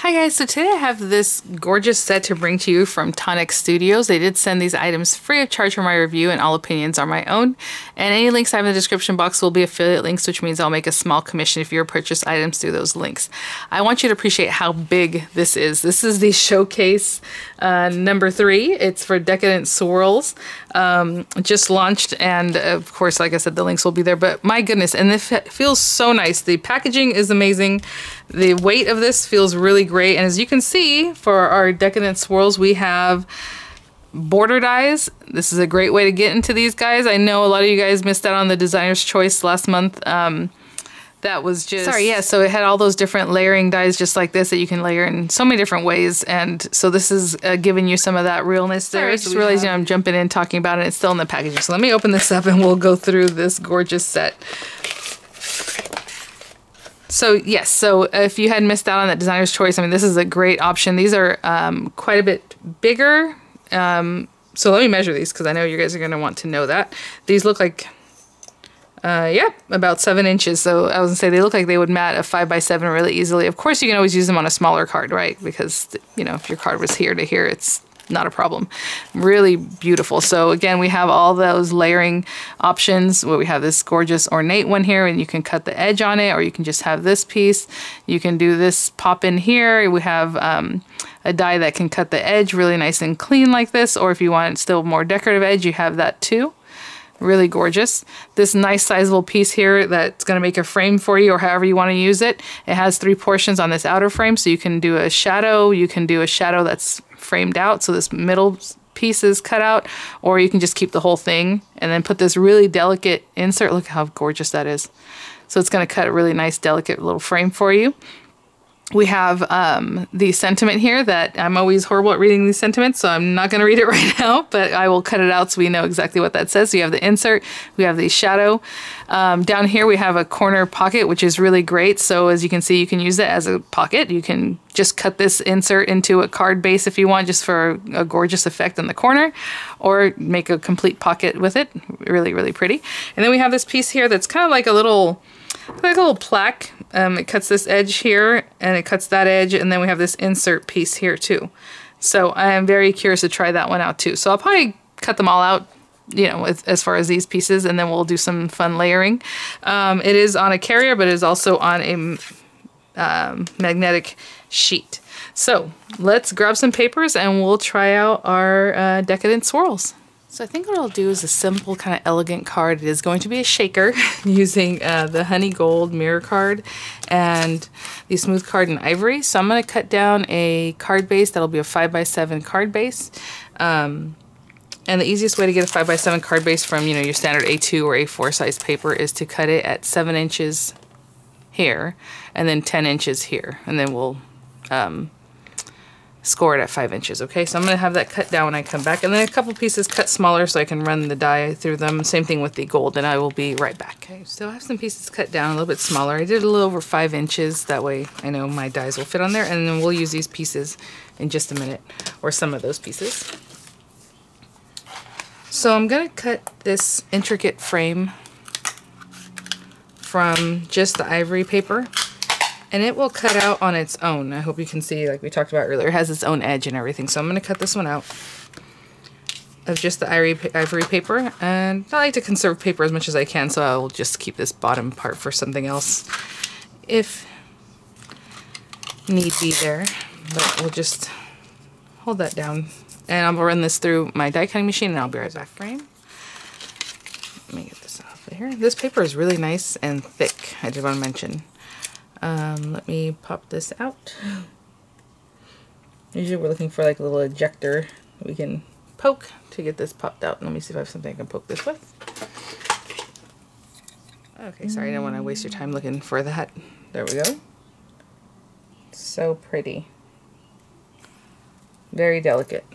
Hi guys, so today I have this gorgeous set to bring to you from Tonic Studios. They did send these items free of charge for my review, and all opinions are my own. And any links I have in the description box will be affiliate links, which means I'll make a small commission if you purchase items through those links. I want you to appreciate how big this is. This is the showcase number 3. It's for Decadent Swirls. Just launched, and of course, like I said, the links will be there. But my goodness, and it feels so nice. The packaging is amazing. The weight of this feels really great, and as you can see, for our Decadent Swirls, we have border dies. This is a great way to get into these guys. I know a lot of you guys missed out on the designer's choice last month. That was just... Sorry, yeah, so it had all those different layering dies just like this that you can layer in so many different ways, and so this is giving you some of that realness there. I just realized, you know, I'm jumping in talking about it. It's still in the packaging, so let me open this up and we'll go through this gorgeous set. So yes, so if you had missed out on that designer's choice, I mean, this is a great option. These are quite a bit bigger. So let me measure these because I know you guys are going to want to know that. These look like, yeah, about 7 inches. So I was going to say they look like they would mat a 5x7 really easily. Of course, you can always use them on a smaller card, right? Because, you know, if your card was here to here, it's not a problem. Really beautiful. So again, we have all those layering options where we have this gorgeous ornate one here, and you can cut the edge on it, or you can just have this piece. You can do this pop in here. We have a die that can cut the edge really nice and clean like this, or if you want still more decorative edge, you have that too. Really gorgeous. This nice sizable piece here that's going to make a frame for you, or however you want to use it. It has 3 portions on this outer frame, so you can do a shadow. You can do a shadow that's framed out, so this middle piece is cut out, or you can just keep the whole thing and then put this really delicate insert. Look how gorgeous that is. So it's going to cut a really nice delicate little frame for you. We have the sentiment here that I'm always horrible at reading these sentiments, so I'm not going to read it right now, but I will cut it out so we know exactly what that says. So you have the insert, we have the shadow. Down here we have a corner pocket, which is really great. So as you can see, you can use it as a pocket. You can just cut this insert into a card base if you want, just for a gorgeous effect in the corner, or make a complete pocket with it. Really, really pretty. And then we have this piece here that's kind of like a little plaque. It cuts this edge here, and it cuts that edge, and then we have this insert piece here too. So I am very curious to try that one out too. So I'll probably cut them all out, you know, as far as these pieces, and then we'll do some fun layering. It is on a carrier, but it is also on a magnetic sheet. So let's grab some papers and we'll try out our Decadent Swirls. So I think what I'll do is a simple kind of elegant card. It is going to be a shaker using the honey gold mirror card and the smooth card in ivory. So I'm going to cut down a card base that'll be a 5x7 card base. And the easiest way to get a 5x7 card base from, you know, your standard A2 or A4 size paper is to cut it at 7 inches here and then 10 inches here. And then we'll score it at 5 inches. Okay, so I'm going to have that cut down when I come back, and then a couple pieces cut smaller so I can run the die through them. Same thing with the gold, and I will be right back. Okay, so I have some pieces cut down a little bit smaller. I did a little over 5 inches. That way I know my dies will fit on there, and then we'll use these pieces in just a minute, or some of those pieces. So I'm going to cut this intricate frame from just the ivory paper. And it will cut out on its own. I hope you can see, like we talked about earlier, it has its own edge and everything. So I'm going to cut this one out of just the ivory paper. And I like to conserve paper as much as I can, so I'll just keep this bottom part for something else if need be there. But we'll just hold that down. And I'll run this through my die cutting machine, and I'll be right back. Frame. Let me get this off of here. This paper is really nice and thick, I did want to mention. Let me pop this out. Usually we're looking for like a little ejector that we can poke to get this popped out. Let me see if I have something I can poke this with. Okay, sorry, I don't want to waste your time looking for that. There we go. So pretty. Very delicate.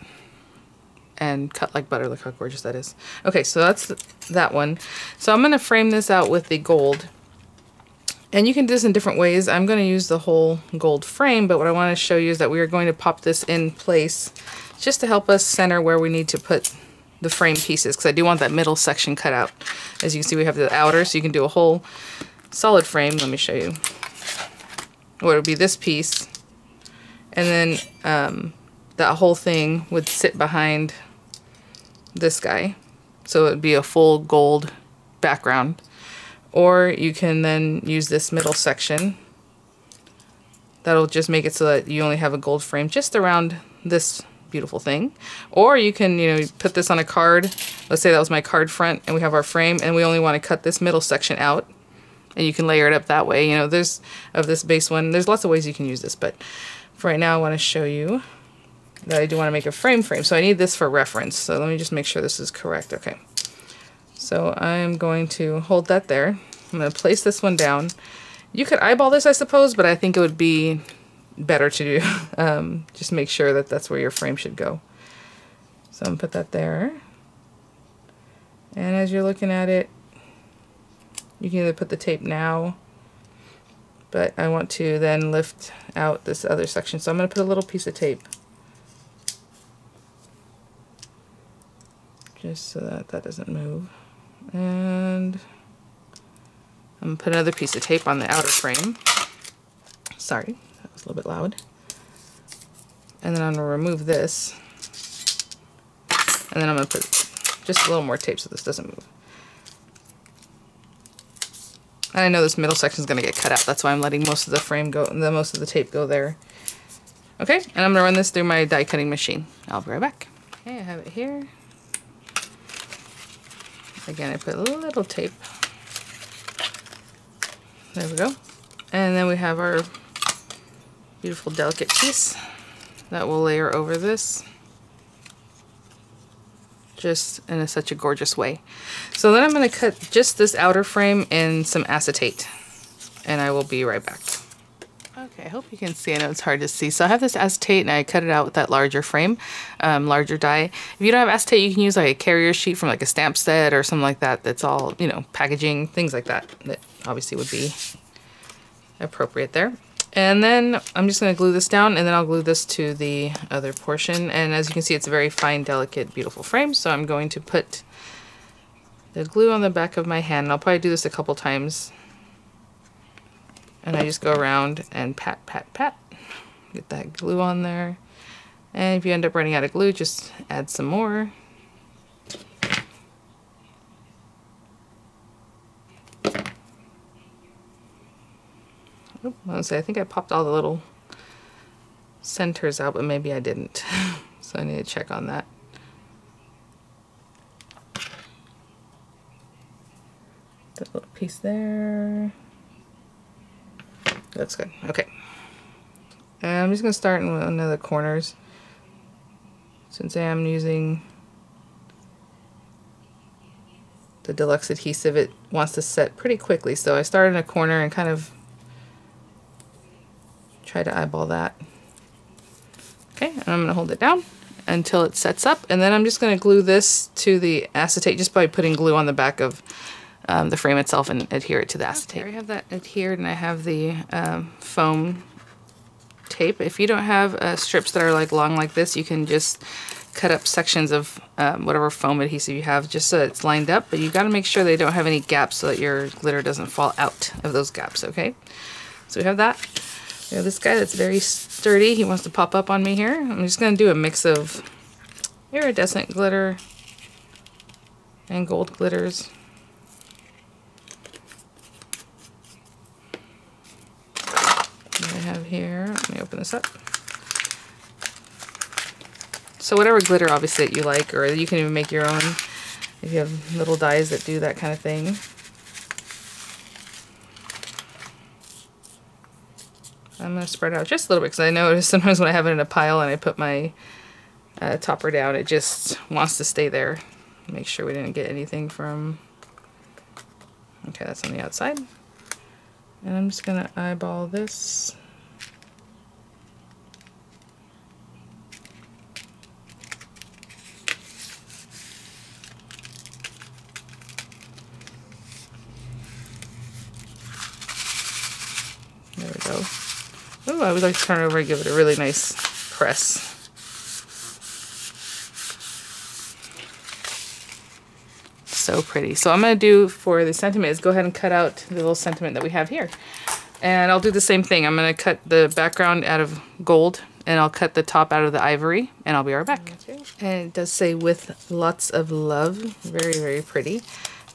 And cut like butter. Look how gorgeous that is. Okay, so that's that one. So I'm going to frame this out with the gold. And you can do this in different ways. I'm going to use the whole gold frame, but what I want to show you is that we are going to pop this in place just to help us center where we need to put the frame pieces, because I do want that middle section cut out. As you can see, we have the outer, so you can do a whole solid frame. Let me show you. What would be this piece, And then that whole thing would sit behind this guy. So it would be a full gold background. Or you can then use this middle section. That'll just make it so that you only have a gold frame just around this beautiful thing. Or you can, you know, put this on a card. Let's say that was my card front and we have our frame and we only want to cut this middle section out. And you can layer it up that way. You know, there's, of this base one, there's lots of ways you can use this. But for right now, I want to show you that I do want to make a frame. So I need this for reference. So let me just make sure this is correct. Okay. So I'm going to hold that there. I'm going to place this one down. You could eyeball this, I suppose, but I think it would be better to do. Just make sure that that's where your frame should go. So I'm going to put that there. And as you're looking at it, you can either put the tape now, but I want to then lift out this other section. So I'm going to put a little piece of tape. Just so that that doesn't move. And I'm going to put another piece of tape on the outer frame. Sorry, that was a little bit loud. And then I'm going to remove this. And then I'm going to put just a little more tape so this doesn't move. And I know this middle section is going to get cut out. That's why I'm letting most of the frame go, most of the tape go there. Okay, and I'm going to run this through my die cutting machine. I'll be right back. Okay, I have it here. Again, I put a little tape. There we go. And then we have our beautiful delicate piece that will layer over this. Just in such a gorgeous way. So then I'm going to cut just this outer frame in some acetate. And I will be right back. Okay, I hope you can see. I know it's hard to see. So I have this acetate and I cut it out with that larger frame, larger die. If you don't have acetate, you can use like a carrier sheet from like a stamp set or something like that. That's all, you know, packaging, things like that. That obviously would be appropriate there. And then I'm just going to glue this down and then I'll glue this to the other portion. And as you can see, it's a very fine, delicate, beautiful frame. So I'm going to put the glue on the back of my hand. And I'll probably do this a couple times. And I just go around and pat, pat, pat. Get that glue on there. And if you end up running out of glue, just add some more. I think I popped all the little centers out, but maybe I didn't. So I need to check on that. That little piece there. Looks good. Okay. And I'm just going to start in one of the corners. Since I am using the deluxe adhesive, it wants to set pretty quickly. So I start in a corner and kind of try to eyeball that. Okay, and I'm going to hold it down until it sets up. And then I'm just going to glue this to the acetate just by putting glue on the back of the frame itself and adhere it to the acetate. Okay, I have that adhered and I have the foam tape. If you don't have strips that are like long like this, you can just cut up sections of whatever foam adhesive you have just so it's lined up, but you got to make sure they don't have any gaps so that your glitter doesn't fall out of those gaps, okay? So we have that. We have this guy that's very sturdy. He wants to pop up on me here. I'm just going to do a mix of iridescent glitter and gold glitters. What I have here, let me open this up. So whatever glitter obviously that you like, or you can even make your own if you have little dies that do that kind of thing. I'm going to spread out just a little bit because I notice sometimes when I have it in a pile and I put my topper down, it just wants to stay there. Make sure we didn't get anything from... Okay, that's on the outside. And I'm just going to eyeball this. There we go. Oh, I would like to turn it over and give it a really nice press. So pretty. So I'm going to do for the sentiment is go ahead and cut out the little sentiment that we have here. And I'll do the same thing. I'm going to cut the background out of gold and I'll cut the top out of the ivory, and I'll be right back. And it does say with lots of love. Very, very pretty.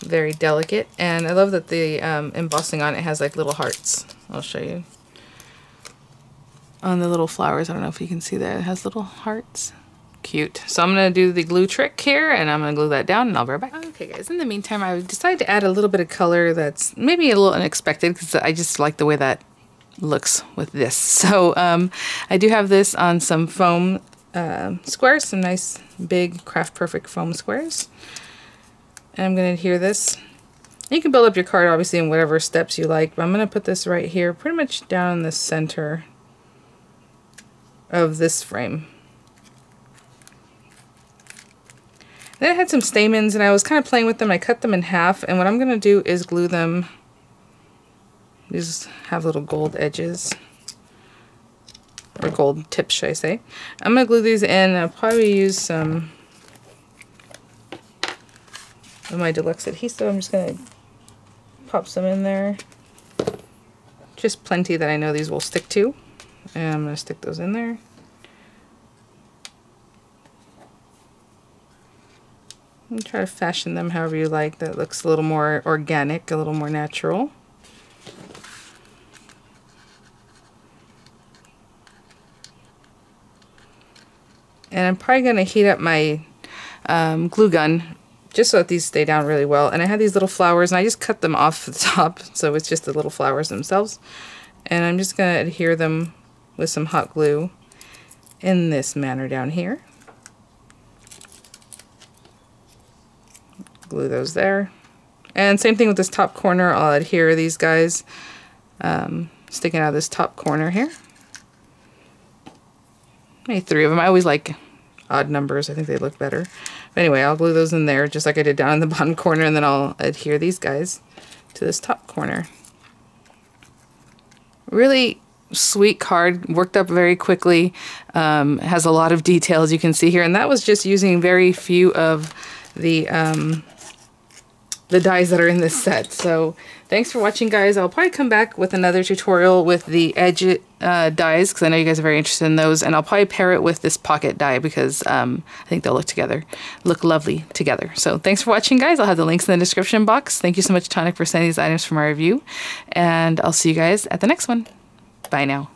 Very delicate. And I love that the embossing on it has like little hearts. I'll show you. On the little flowers, I don't know if you can see that. It has little hearts. Cute. So I'm going to do the glue trick here, and I'm going to glue that down, and I'll be right back. Okay guys, in the meantime, I decided to add a little bit of color that's maybe a little unexpected, because I just like the way that looks with this. So I do have this on some foam squares, some nice big Craft Perfect foam squares. And I'm going to adhere this. You can build up your card obviously in whatever steps you like, but I'm going to put this right here, pretty much down in the center of this frame. Then I had some stamens and I was kind of playing with them. I cut them in half, and what I'm going to do is glue them. These have little gold edges, or gold tips should I say. I'm going to glue these in. I'll probably use some of my deluxe adhesive. I'm just going to pop some in there. Just plenty that I know these will stick to. And I'm going to stick those in there. And try to fashion them however you like. That looks a little more organic, a little more natural. And I'm probably going to heat up my glue gun just so that these stay down really well. And I had these little flowers, and I just cut them off the top, so it's just the little flowers themselves. And I'm just going to adhere them with some hot glue in this manner down here. Glue those there. And same thing with this top corner. I'll adhere these guys sticking out of this top corner here. Maybe 3 of them. I always like odd numbers. I think they look better. But anyway, I'll glue those in there just like I did down in the bottom corner, and then I'll adhere these guys to this top corner. Really sweet card, worked up very quickly, has a lot of details you can see here, and that was just using very few of the dies that are in this set. So thanks for watching guys. I'll probably come back with another tutorial with the edge dies, because I know you guys are very interested in those, and I'll probably pair it with this pocket die because I think they'll look lovely together. So thanks for watching guys. I'll have the links in the description box. Thank you so much Tonic for sending these items for my review, and I'll see you guys at the next one. Bye now.